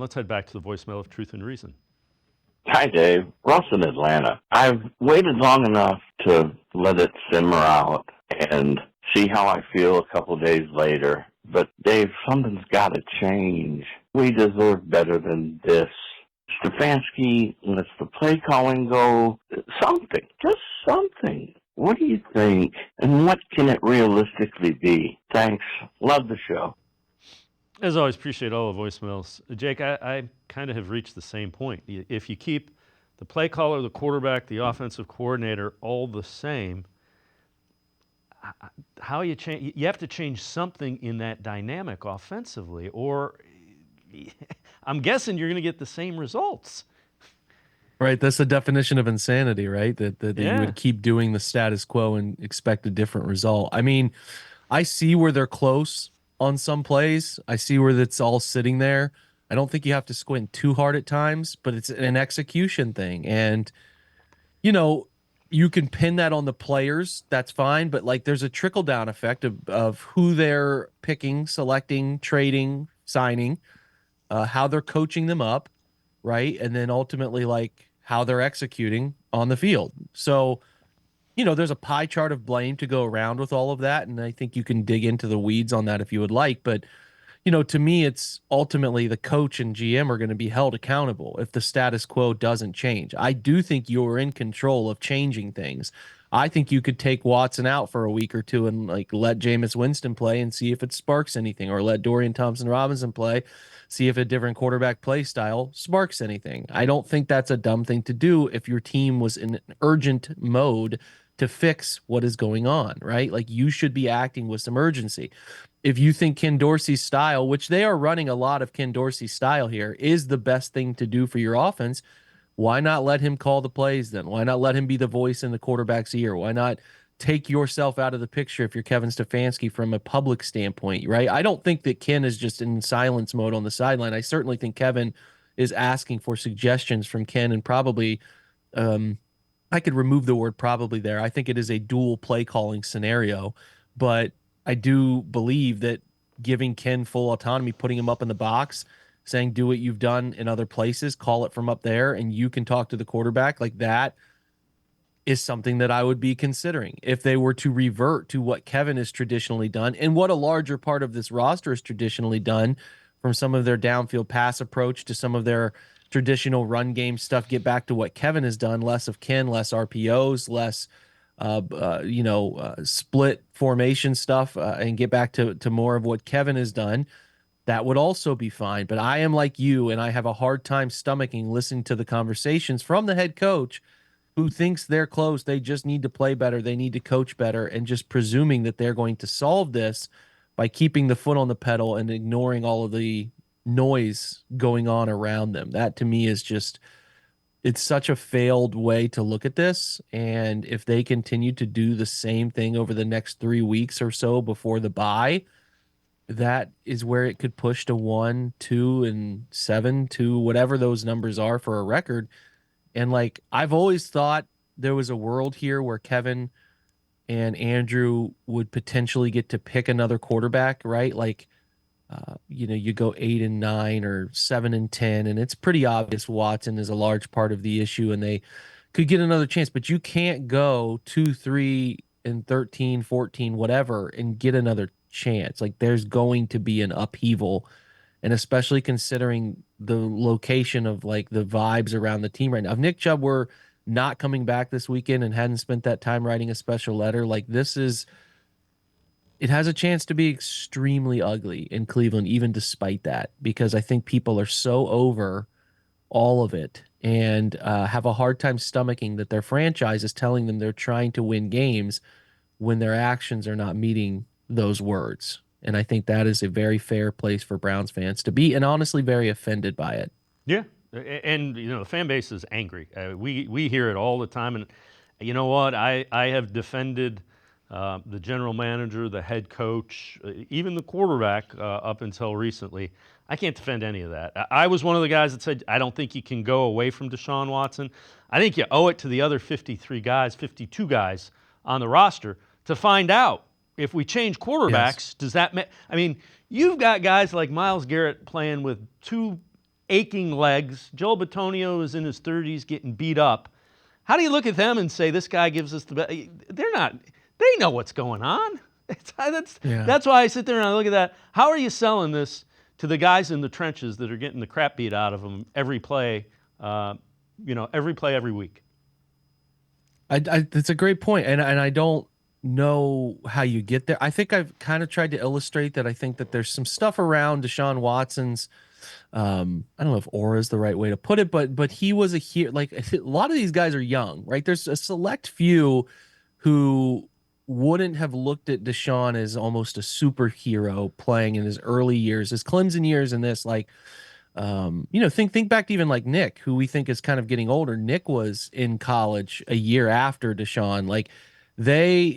Let's head back to the voicemail of Truth and Reason. Hi, Dave. Ross in Atlanta. I've waited long enough to let it simmer out and see how I feel a couple days later. But, Dave, something's got to change. We deserve better than this. Stefanski lets the play calling go. Something. Just something. What do you think? And what can it realistically be? Thanks. Love the show. As always, appreciate all the voicemails. Jake, I kind of have reached the same point. If you keep the play caller, the quarterback, the offensive coordinator all the same, how you change? You have to change something in that dynamic offensively, or I'm guessing you're going to get the same results. Right, that's the definition of insanity, right? That you Yeah. would keep doing the status quo and expect a different result. I mean, I see where they're close on some plays. I see where it's all sitting there. I don't think you have to squint too hard at times, but it's an execution thing. And, you know, you can pin that on the players. That's fine. But like there's a trickle down effect of who they're picking, selecting, trading, signing, how they're coaching them up, right? And then ultimately, like, how they're executing on the field. So, there's a pie chart of blame to go around with all of that. And I think you can dig into the weeds on that if you would like. But, to me, it's ultimately the coach and GM are going to be held accountable if the status quo doesn't change. I do think you're in control of changing things. I think you could take Watson out for a week or two and like let Jameis Winston play and see if it sparks anything, or let Dorian Thompson-Robinson play, see if a different quarterback play style sparks anything. I don't think that's a dumb thing to do if your team was in urgent mode to fix what is going on, right? Like you should be acting with some urgency. If you think Ken Dorsey's style, which they are running a lot of Ken Dorsey's style here, is the best thing to do for your offense, why not let him call the plays then? Why not let him be the voice in the quarterback's ear? Why not take yourself out of the picture if you're Kevin Stefanski from a public standpoint, right? I don't think that Ken is just in silence mode on the sideline. I certainly think Kevin is asking for suggestions from Ken, and probably I could remove the word probably there. I think it is a dual play calling scenario, but I do believe that giving Ken full autonomy, putting him up in the box, saying do what you've done in other places, call it from up there, and you can talk to the quarterback, like that is something that I would be considering if they were to revert to what Kevin has traditionally done and what a larger part of this roster has traditionally done, from some of their downfield pass approach to some of their traditional run game stuff. Get back to what Kevin has done, less of Ken, less RPOs, less split formation stuff, and get back to more of what Kevin has done. That would also be fine. But I am like you, and I have a hard time stomaching listening to the conversations from the head coach who thinks they're close. They just need to play better. They need to coach better, and just presuming that they're going to solve this by keeping the foot on the pedal and ignoring all of the noise going on around them. That to me is just, it's such a failed way to look at this. And if they continue to do the same thing over the next 3 weeks or so before the bye, that is where it could push to 1, 2, and 7 to whatever those numbers are for a record. And like, I've always thought there was a world here where Kevin and Andrew would potentially get to pick another quarterback, right? Like, you go 8-9 or 7-10, and it's pretty obvious Watson is a large part of the issue, and they could get another chance. But you can't go 2-3-13, 14, whatever, and get another chance. Like there's going to be an upheaval, and especially considering the location of like the vibes around the team right now. If Nick Chubb were not coming back this weekend and hadn't spent that time writing a special letter, like it has a chance to be extremely ugly in Cleveland, even despite that, because I think people are so over all of it and have a hard time stomaching that their franchise is telling them they're trying to win games when their actions are not meeting those words. And I think that is a very fair place for Browns fans to be, and honestly very offended by it. Yeah, and the fan base is angry. We hear it all the time, and you know what? I have defended the general manager, the head coach, even the quarterback up until recently. I can't defend any of that. I was one of the guys that said I don't think you can go away from Deshaun Watson. I think you owe it to the other 52 guys on the roster to find out if we change quarterbacks. Yes. Does that I mean, you've got guys like Myles Garrett playing with 2 aching legs. Joel Bitonio is in his 30s getting beat up. How do you look at them and say this guy gives us the best? They're not. They know what's going on. Yeah. That's why I sit there and I look at that. How are you selling this to the guys in the trenches that are getting the crap beat out of them every play? Every play, every week. That's a great point, and I don't know how you get there. I think I've kind of tried to illustrate that. I think that there's some stuff around Deshaun Watson's. I don't know if aura is the right way to put it, but he was a here. Like a lot of these guys are young, right? There's a select few who wouldn't have looked at Deshaun as almost a superhero playing in his early years, his Clemson years, and this like think back to even like Nick, who we think is kind of getting older. Nick was in college a year after Deshaun. Like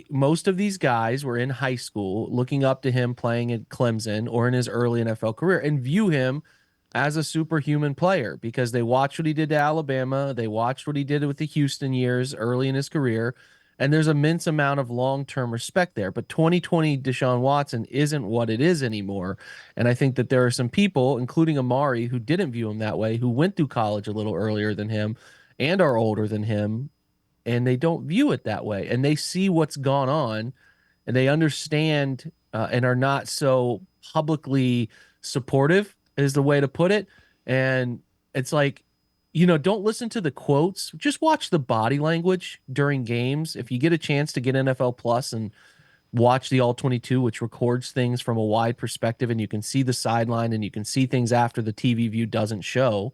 most of these guys were in high school looking up to him playing at Clemson or in his early NFL career and view him as a superhuman player because they watched what he did to Alabama. They watched what he did with the Houston years early in his career. And there's immense amount of long-term respect there. But 2020 Deshaun Watson isn't what it is anymore. And I think that there are some people, including Amari, who didn't view him that way, who went through college a little earlier than him and are older than him, and they don't view it that way. And they see what's gone on and they understand and are not so publicly supportive, is the way to put it. And it's like, don't listen to the quotes, just watch the body language during games. If you get a chance to get NFL Plus and watch the All 22, which records things from a wide perspective, and you can see the sideline and you can see things after the TV view doesn't show,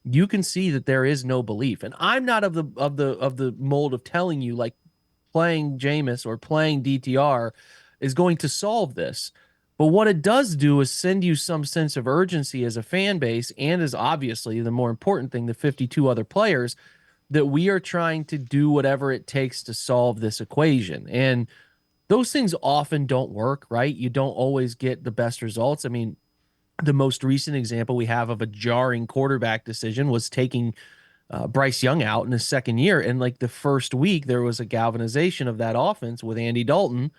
you can see that there is no belief. And I'm not of the mold of telling you like playing Jameis or playing DTR is going to solve this. But what it does do is send you some sense of urgency as a fan base, and is obviously the more important thing, the 52 other players, that we are trying to do whatever it takes to solve this equation. And those things often don't work, right? You don't always get the best results. I mean, the most recent example we have of a jarring quarterback decision was taking Bryce Young out in his second year. And like the first week, there was a galvanization of that offense with Andy Dalton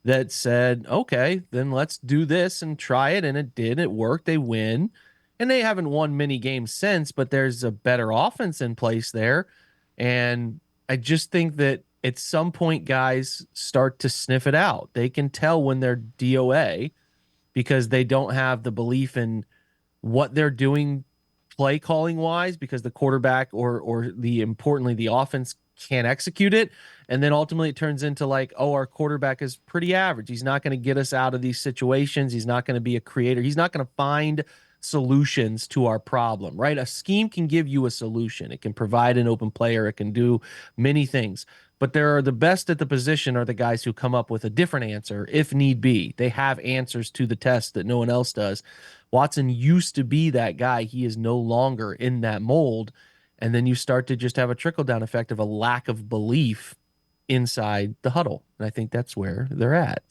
that said, okay, then let's do this and try it. And it did. It worked. They win. And they haven't won many games since, but there's a better offense in place there. And I just think that at some point, guys start to sniff it out. They can tell when they're DOA because they don't have the belief in what they're doing play calling wise because the quarterback or the importantly the offense can't execute it, and then ultimately it turns into like, oh, our quarterback is pretty average, he's not going to get us out of these situations, he's not going to be a creator, he's not going to find solutions to our problem, right? A scheme can give you a solution, it can provide an open player, it can do many things, but there are the best at the position are the guys who come up with a different answer if need be. They have answers to the test that no one else does. Watson used to be that guy. He is no longer in that mold. And then you start to just have a trickle down effect of a lack of belief inside the huddle. And I think that's where they're at.